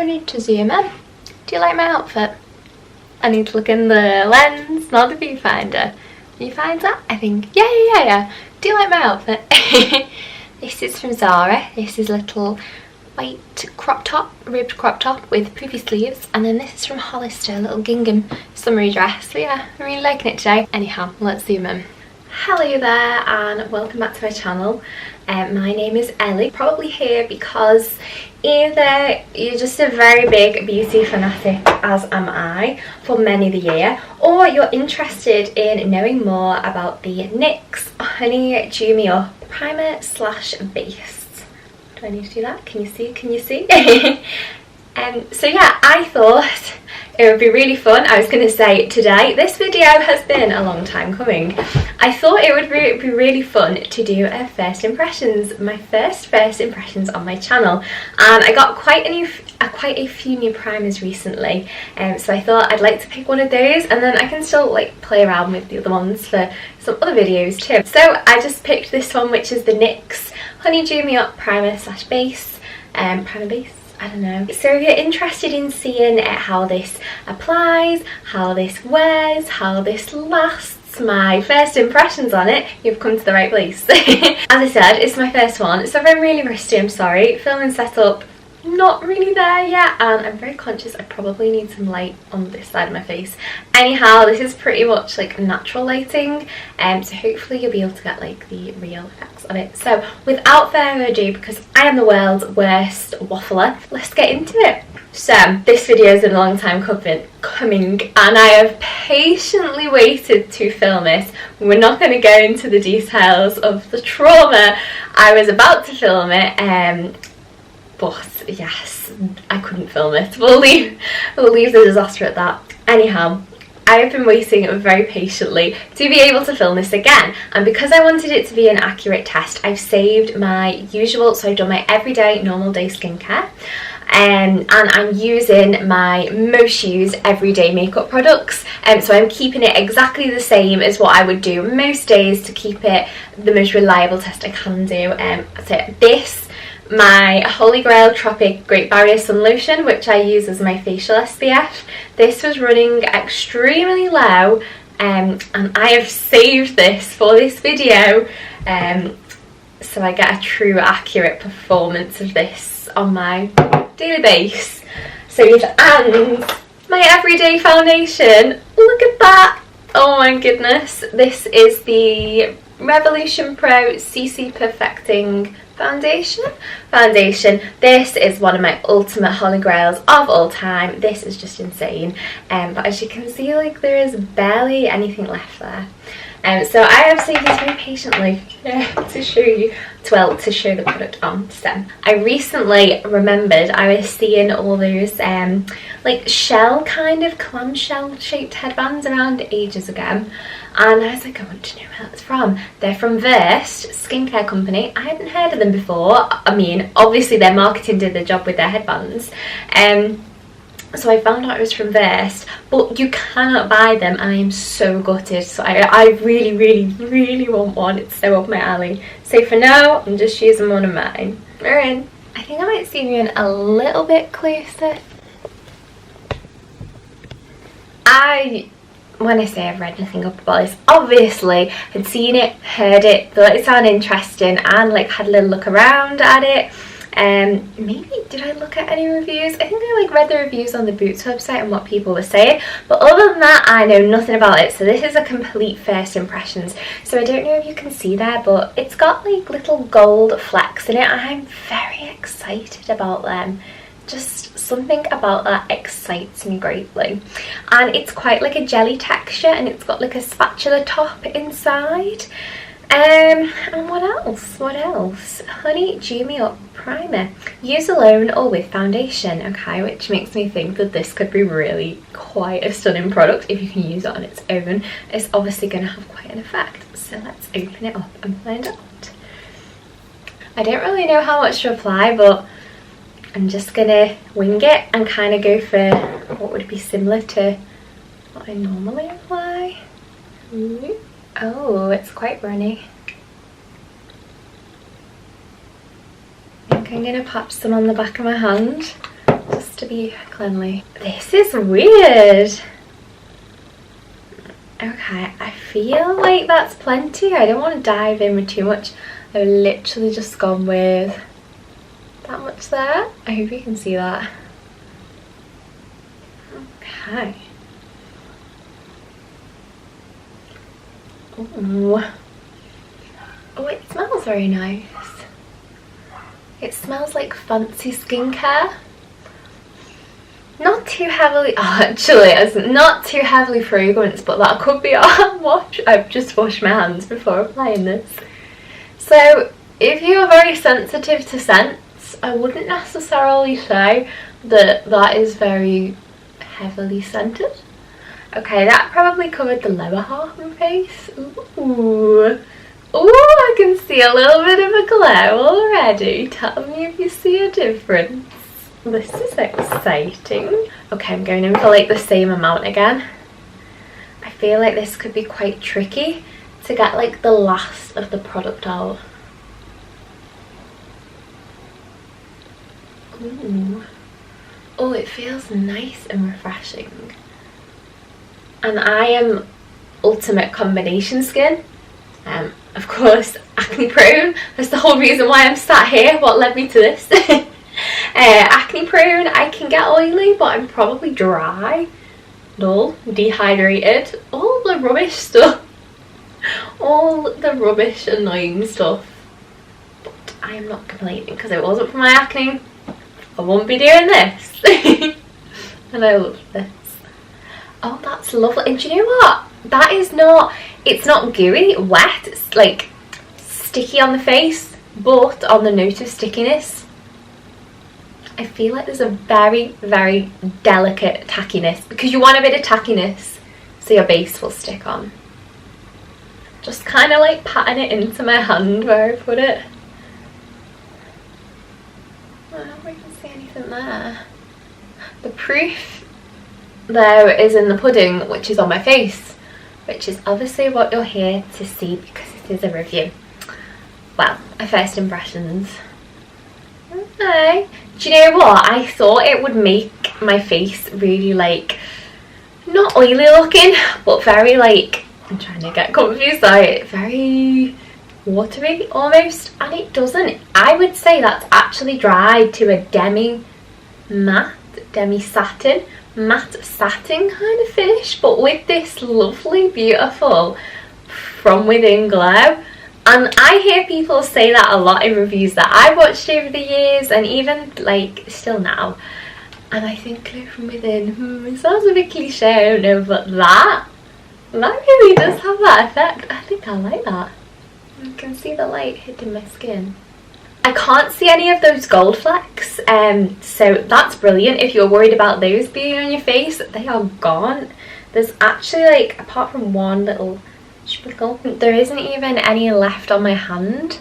I need to zoom in. Do you like my outfit? I need to look in the lens, not the viewfinder. Viewfinder? I think. Yeah. Do you like my outfit? This is from Zara. This is a little white crop top, ribbed crop top with poofy sleeves. And then this is from Hollister, a little gingham summery dress. So yeah, I'm really liking it today. Anyhow, let's zoom in. Hello there and welcome back to my channel. My name is Ellie. Probably here because either you're just a very big beauty fanatic, as am I, for many the year, or you're interested in knowing more about the NYX Honey Dew Me Up Primer slash Base. Do I need to do that? Can you see? Can you see? So yeah, I thought it would be really fun. I was going to say today, this video has been a long time coming. I thought it would be really fun to do a first impressions, my first impressions on my channel. And I got quite a few new primers recently, so I thought I'd like to pick one of those, and then I can still like play around with the other ones for some other videos too. So I just picked this one, which is the NYX Honey Dew Me Up Primer slash Base, primer base. I don't know. So if you're interested in seeing how this applies, how this wears, how this lasts, my first impressions on it, you've come to the right place. As I said, it's my first one, so if I'm really rusty, I'm sorry. Filming setup, not really there yet, and I'm very conscious I probably need some light on this side of my face. Anyhow, this is pretty much like natural lighting, so hopefully you'll be able to get like the real effects of it. So without further ado, because I am the world's worst waffler, let's get into it. So this video has been a long time coming, and I have patiently waited to film this. We're not going to go into the details of the trauma I was about to film it, but yes, I couldn't film it. We'll leave the disaster at that. Anyhow, I have been waiting very patiently to be able to film this again, and because I wanted it to be an accurate test, I've saved my usual, so I've done my everyday normal day skincare, and I'm using my most used everyday makeup products, so I'm keeping it exactly the same as what I would do most days to keep it the most reliable test I can do. So this, my Holy Grail Tropic Great Barrier Sun Lotion, which I use as my facial SPF. This was running extremely low, and I have saved this for this video, so I get a true accurate performance of this on my daily base. So yes, and my everyday foundation, look at that, oh my goodness, this is the Revolution Pro CC Perfecting Foundation. This is one of my ultimate holy grails of all time. This is just insane, but as you can see, like, there is barely anything left there. So I have saved this very patiently to show you, to show the product on stem. I recently remembered I was seeing all those like shell, kind of clamshell shaped headbands around ages ago, and I was like, I want to know where that's from. They're from Versed skincare company. I hadn't heard of them before. I mean, obviously their marketing did the job with their headbands, so I found out it was from Versed, but you cannot buy them, and I am so gutted. So I really want one. It's so up my alley. So for now, I'm just using one of mine. We're in. I think I might zoom you in a little bit closer. When I say I've read nothing up about this, obviously had seen it, heard it, thought it sounded interesting, and like had a little look around at it. Maybe did I look at any reviews? I think I like read the reviews on the Boots website and what people were saying, but other than that I know nothing about it. So this is a complete first impressions. So I don't know if you can see there, but it's got like little gold flecks in it. I'm very excited about them. Just something about that excites me greatly, and it's quite like a jelly texture, and it's got like a spatula top inside. And what else? Honey Dew Me Up Primer. Use alone or with foundation. Okay, which makes me think that this could be really quite a stunning product if you can use it on its own. It's obviously going to have quite an effect. So let's open it up and find out. I don't really know how much to apply, but I'm just going to wing it and kind of go for what would be similar to what I normally apply. Oh, it's quite runny. I think I'm going to pop some on the back of my hand, just to be cleanly. This is weird. Okay, I feel like that's plenty. I don't want to dive in with too much. I've literally just gone with that much there. I hope you can see that. Okay. Ooh. Oh, it smells very nice. It smells like fancy skincare. Not too heavily, actually, it's not too heavily fragranced, but that could be I've just washed my hands before applying this. So if you are very sensitive to scents, I wouldn't necessarily say that that is very heavily scented. Okay, that probably covered the lower half of my face. Ooh. Ooh, I can see a little bit of a glow already. Tell me if you see a difference. This is exciting. Okay, I'm going in for like the same amount again. I feel like this could be quite tricky to get like the last of the product out. Ooh. Oh, it feels nice and refreshing. And I am ultimate combination skin. Of course, acne prone. That's the whole reason why I'm sat here. What led me to this? Acne prone, I can get oily, but I'm probably dry, dull, dehydrated, all the rubbish stuff, all the rubbish annoying stuff. But I am not complaining, because if it wasn't for my acne, I wouldn't be doing this. And I love this. Oh, that's lovely. And do you know what? That is not, it's not gooey, wet, it's like sticky on the face, but on the note of stickiness, I feel like there's a very, very delicate tackiness, because you want a bit of tackiness so your base will stick on. Just kind of like patting it into my hand where I put it. I don't know if I can see anything there. The proof though is in the pudding, which is on my face, which is obviously what you're here to see because it is a review. Well, my first impressions. Okay. Do you know what? I thought it would make my face really like, not oily looking, but very like, I'm trying to get confused by it, very watery almost, and it doesn't. I would say that's actually dried to a demi-matte, demi-satin, matte satin kind of finish, but with this lovely, beautiful from within glow. And I hear people say that a lot in reviews that I've watched over the years, and even like still now. And I think glow from within, it sounds a bit cliche, I don't know, but that really does have that effect. I think I like that. You can see the light hitting my skin. I can't see any of those gold flecks, so that's brilliant. If you're worried about those being on your face, they are gone. There's actually, like, apart from one little sprinkle, there isn't even any left on my hand.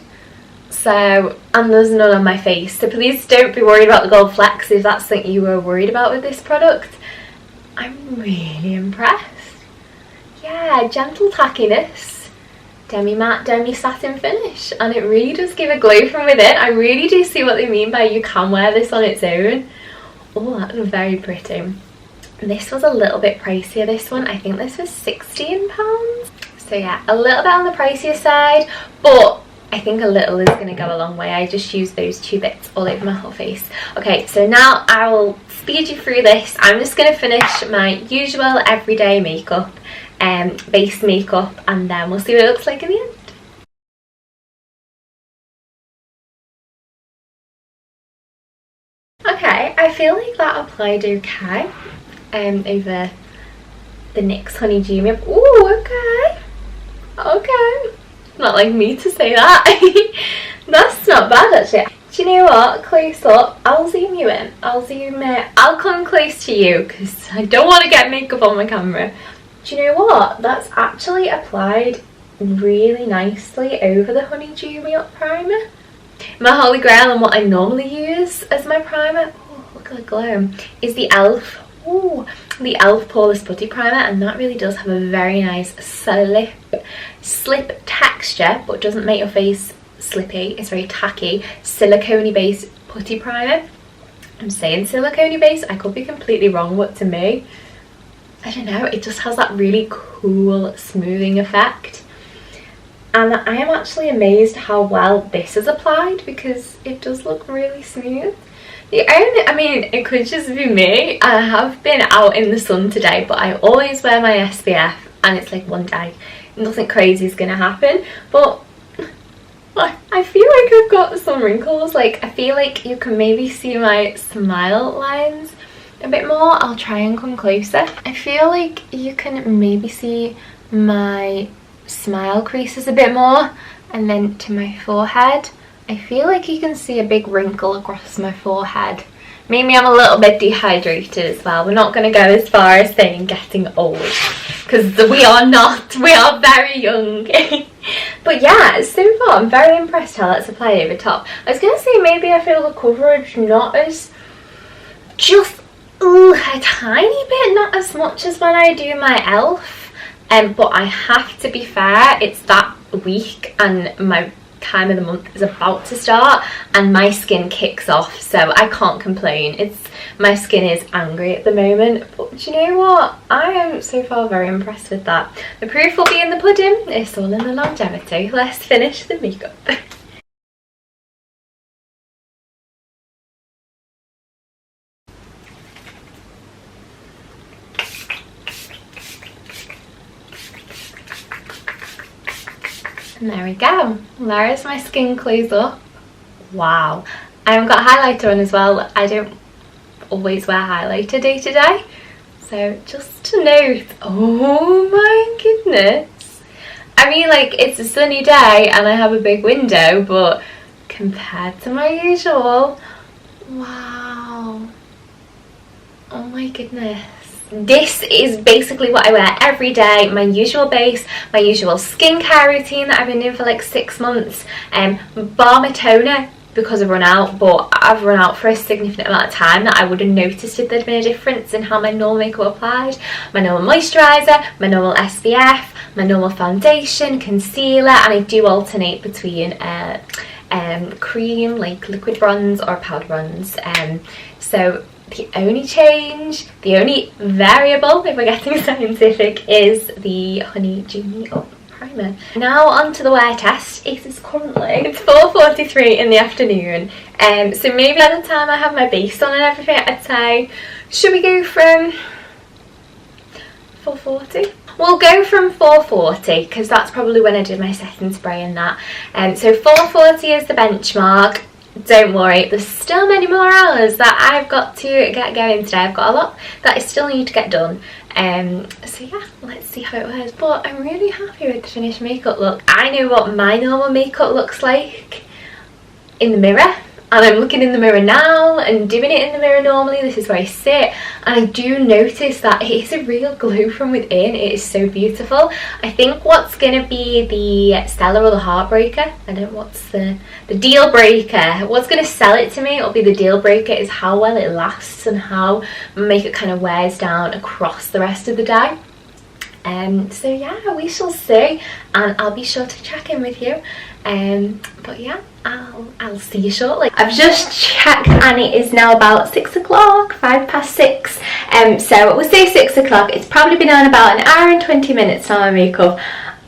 So, and there's none on my face. So please don't be worried about the gold flecks if that's something you were worried about with this product. I'm really impressed. Yeah, gentle tackiness. Demi-matte, demi-satin finish, and it really does give a glow from within. I really do see what they mean by you can wear this on its own. Oh, that's very pretty. This was a little bit pricier, this one. I think this was £16. So yeah, a little bit on the pricier side, but I think a little is going to go a long way. I just used those two bits all over my whole face. Okay, so now I will speed you through this. I'm just going to finish my usual everyday makeup, base makeup, and then we'll see what it looks like in the end. Okay, I feel like that applied okay over the NYX Honey Dew. Ooh, okay. Okay. Not like me to say that. That's not bad actually. Do you know what? Close up. I'll zoom you in. I'll come close to you because I don't want to get makeup on my camera. Do you know what? That's actually applied really nicely over the Honey Dew Milk Primer. My holy grail and what I normally use as my primer, oh, look at the glow, is the e.l.f. Ooh, the e.l.f. Poreless Putty Primer, and that really does have a very nice slip texture, but doesn't make your face slippy. It's very tacky, silicone based putty primer. I'm saying silicone base, I could be completely wrong, but to me, I don't know, it just has that really cool smoothing effect. And I am actually amazed how well this is applied, because it does look really smooth. The only, I mean, it could just be me. I have been out in the sun today, but I always wear my SPF, and it's like one day, nothing crazy is gonna happen. But I feel like I've got some wrinkles. Like, I feel like you can maybe see my smile lines a bit more. I'll try and come closer. I feel like you can maybe see my smile creases a bit more, and then to my forehead I feel like you can see a big wrinkle across my forehead. Maybe I'm a little bit dehydrated as well. We're not going to go as far as saying getting old, because we are not. We are very young. But yeah, so far I'm very impressed how that's applied over top. I was going to say maybe I feel the coverage not as, just a tiny bit, not as much as when I do my e.l.f. But I have to be fair, it's that week and my time of the month is about to start and my skin kicks off, so I can't complain. My skin is angry at the moment, but do you know what, I am so far very impressed with that. The proof will be in the pudding. It's all in the longevity. Let's finish the makeup. And there we go. There's my skin close up. Wow. I've got highlighter on as well. I don't always wear highlighter day to day. So just to note, oh my goodness. I mean, like, it's a sunny day and I have a big window, but compared to my usual, wow. Oh my goodness. This is basically what I wear every day, my usual base, my usual skincare routine that I've been doing for like 6 months. Bar my toner, because I've run out, but I've run out for a significant amount of time that I would have noticed if there'd been a difference in how my normal makeup applied. My normal moisturiser, my normal SPF, my normal foundation, concealer, and I do alternate between cream, like liquid bronze or powder bronze. So the only change, the only variable, if we're getting scientific, is the Honey Jimmy Up primer. Now onto the wear test. It is currently, it's 4:43 in the afternoon, so maybe by the time I have my base on and everything, I'd say, should we go from 4:40? We'll go from 4:40, because that's probably when I did my setting spray and that. So 4:40 is the benchmark. Don't worry, there's still many more hours that I've got to get going today. I've got a lot that I still need to get done. So yeah, let's see how it wears. But I'm really happy with the finished makeup look. I know what my normal makeup looks like in the mirror, and I'm looking in the mirror now and doing it in the mirror normally. This is where I sit, and I do notice that it is a real glow from within. It is so beautiful. I think what's going to be the seller or the heartbreaker, I don't know, what's the deal breaker, what's going to sell it to me, it'll be the deal breaker, is how well it lasts and how makeup kind of wears down across the rest of the day. So yeah, we shall see, and I'll be sure to check in with you. But yeah, I'll see you shortly. I've just checked and it is now about 6 o'clock, 6:05. So we'll say 6 o'clock. It's probably been on about an hour and 20 minutes now, my makeup.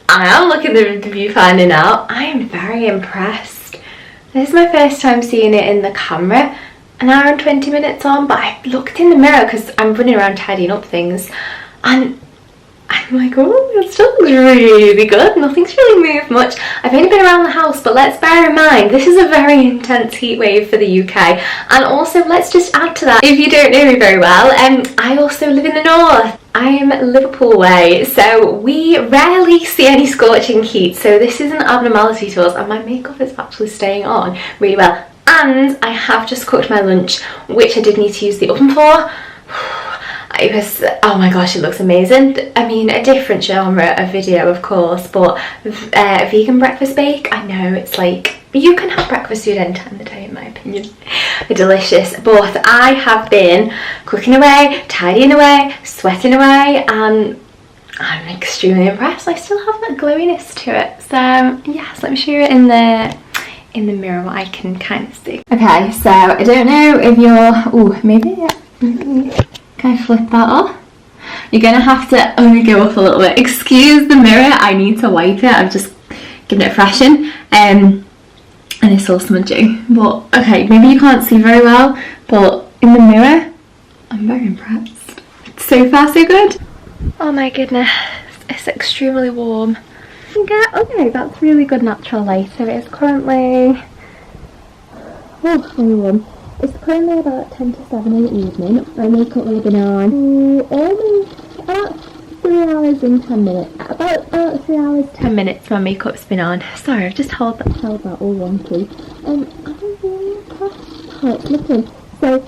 I am looking at the viewfinder now. I am very impressed. This is my first time seeing it in the camera. An hour and 20 minutes on, but I looked in the mirror because I'm running around tidying up things, and I'm like, oh, it still looks really good. Nothing's really moved much. I've only been around the house, but let's bear in mind, this is a very intense heat wave for the UK. And also, let's just add to that, if you don't know me very well, I also live in the north. I am Liverpool way, so we rarely see any scorching heat. So this is an abnormality to us, and my makeup is actually staying on really well. And I have just cooked my lunch, which I did need to use the oven for. It was, oh my gosh, it looks amazing. I mean, a different genre of video, of course, but vegan breakfast bake, I know it's like, you can have breakfast food any time of the day, in my opinion. They're delicious, but I have been cooking away, tidying away, sweating away, and I'm extremely impressed. I still have that glowiness to it. So yes, let me show you it in in the mirror what I can kind of see. Okay, so I don't know if you're, maybe, can I flip that up? You're gonna have to only go up a little bit. Excuse the mirror, I need to wipe it. I'm just giving it a freshen. And it's all smudgy. But okay, maybe you can't see very well, but in the mirror, I'm very impressed. So far, so good. Oh my goodness, it's extremely warm. Okay, that's really good natural light. So it is currently, really warm. It's currently about 10 to 7 in the evening. My makeup will have been on almost about 3 hours and 10 minutes. About 3 hours 10 minutes my makeup's been on. Sorry, I've just held that all wonky. I'm really impressed how it's looking. So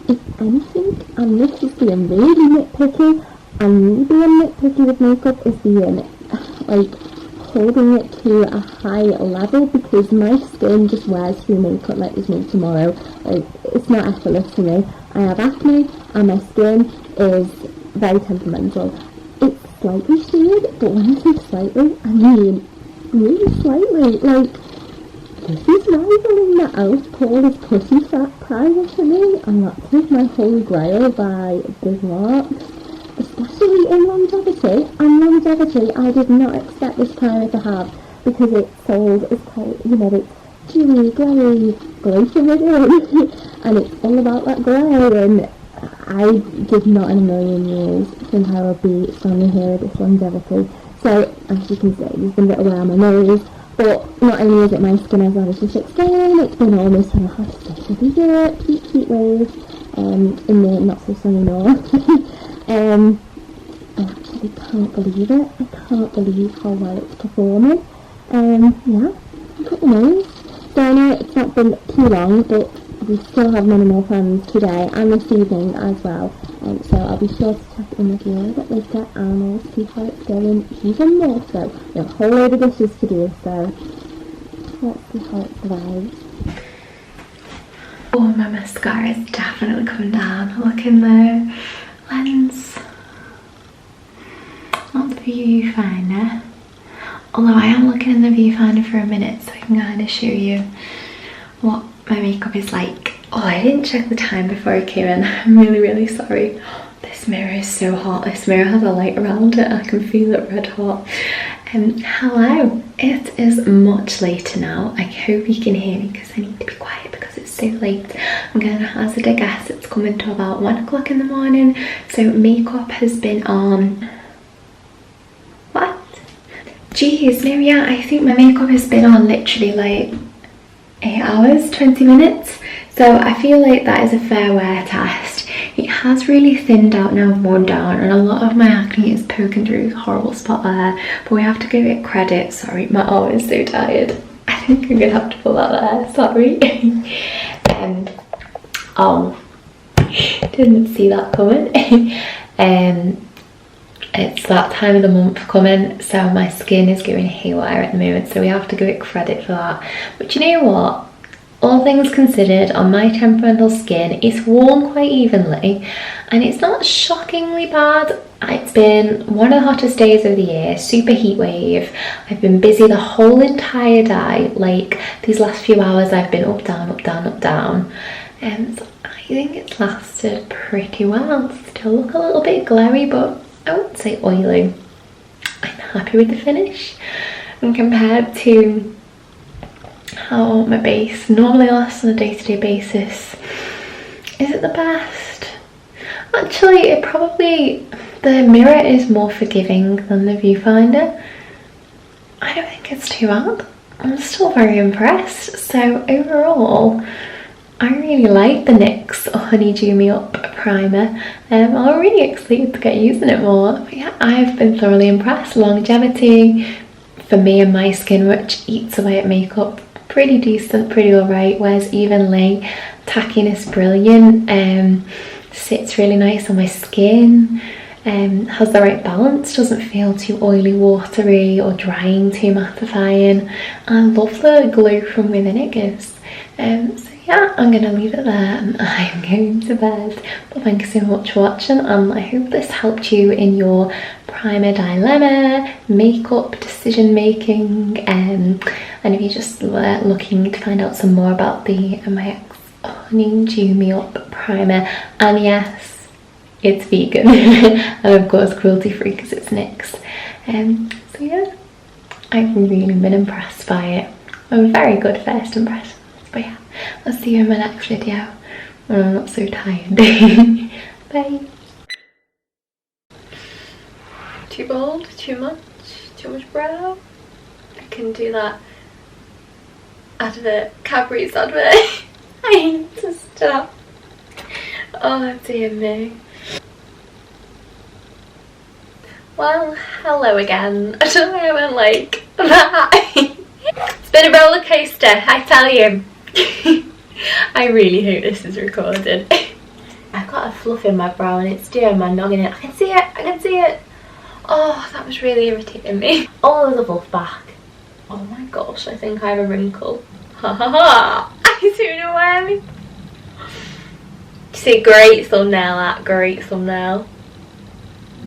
if anything, I'm not just being really nitpicky. And me being nitpicky with makeup is being like holding it to a high level, because my skin just wears through makeup like there's no tomorrow. Like, it's not effortless to me. I have acne and my skin is very temperamental. It's slightly shaded, but when I say slightly, I mean really slightly. Like, this is rivaling the elf Paula's Pushy Fat primer for me, and that is my holy grail by big marks. Especially in longevity. And longevity, I did not expect this primer to have, because it's sold as quite, you know, it's dewy, glowy, glow from within, and it's all about that glow, and I did not in a million years think I would be standing here with this longevity. So, as you can see, there's been a bit of wear on my nose, but not only is it my skin, as I was just explaining, it's been almost on the hottest day of the year, peak heat wave, in the not so sunny north. I actually can't believe it. I can't believe how well it's performing. Yeah, look at the nose. So I know it's not been too long, but we still have many more plans today and this evening as well. So I'll be sure to check in with you a little bit later and I'll see how it's going even more so. We have a whole load of dishes to do, so let's see how it survives. Oh, my mascara is definitely coming down. Look in the lens. Not the viewfinder. Although I am looking in the viewfinder for a minute so I can kind of show you what my makeup is like. Oh, I didn't check the time before I came in. I'm really sorry. This mirror is so hot. This mirror has a light around it. I can feel it red hot. Hello. It is much later now. I hope you can hear me because I need to be quiet because it's so late. I'm going to hazard a guess it's coming to about 1 o'clock in the morning. So makeup has been on... What? Jeez, no, yeah, I think my makeup has been on literally like 8 hours, 20 minutes. So I feel like that is a fair wear test. It has really thinned out now, worn down, and a lot of my acne is poking through this horrible spot there. But we have to give it credit. Sorry, my arm is so tired. I think I'm gonna have to pull that there, sorry. Oh, didn't see that coming. It's that time of the month coming, so my skin is going haywire at the moment, so we have to give it credit for that. But you know what? All things considered, on my temperamental skin, it's worn quite evenly and it's not shockingly bad. It's been one of the hottest days of the year, super heat wave. I've been busy the whole entire day. Like these last few hours I've been up, down, up, down, up, down. So I think it's lasted pretty well. Still look a little bit glowy, but I wouldn't say oily. I'm happy with the finish. And compared to how my base normally lasts on a day-to-day basis, is it the best? Actually, the mirror is more forgiving than the viewfinder. I don't think it's too bad. I'm still very impressed. So overall, I really like the NYX Honeydew Me Up primer. I'm really excited to get using it more. But yeah, I've been thoroughly impressed. Longevity for me and my skin, which eats away at makeup, pretty decent, pretty alright, wears evenly. Tackiness brilliant. Sits really nice on my skin. Has the right balance, doesn't feel too oily, watery or drying, too mattifying. I love the glow from within it gives. So yeah, I'm going to leave it there and I'm going to bed. But thank you so much for watching, and I hope this helped you in your primer dilemma, makeup decision making, and if you're just looking to find out some more about the NYX Honey Dew Me Up primer. And yes, it's vegan and of course cruelty free because it's NYX. So yeah, I've really been impressed by it. A very good first impression. But yeah, I'll see you in my next video when I'm not so tired. Bye. Too bold? Too much? Too much brow? I can do that advert, Cadbury's advert. I need to stop. Oh dear me. Well, hello again. I don't know why I went like that. It's been a roller coaster, I tell you. I really hope this is recorded. I've got a fluff in my brow and it's doing my noggin in. I can see it, I can see it. Oh, that was really irritating me. Oh, there's a fluff back. Oh my gosh, I think I have a wrinkle. Ha ha ha. I don't know why. See, great thumbnail, that great thumbnail.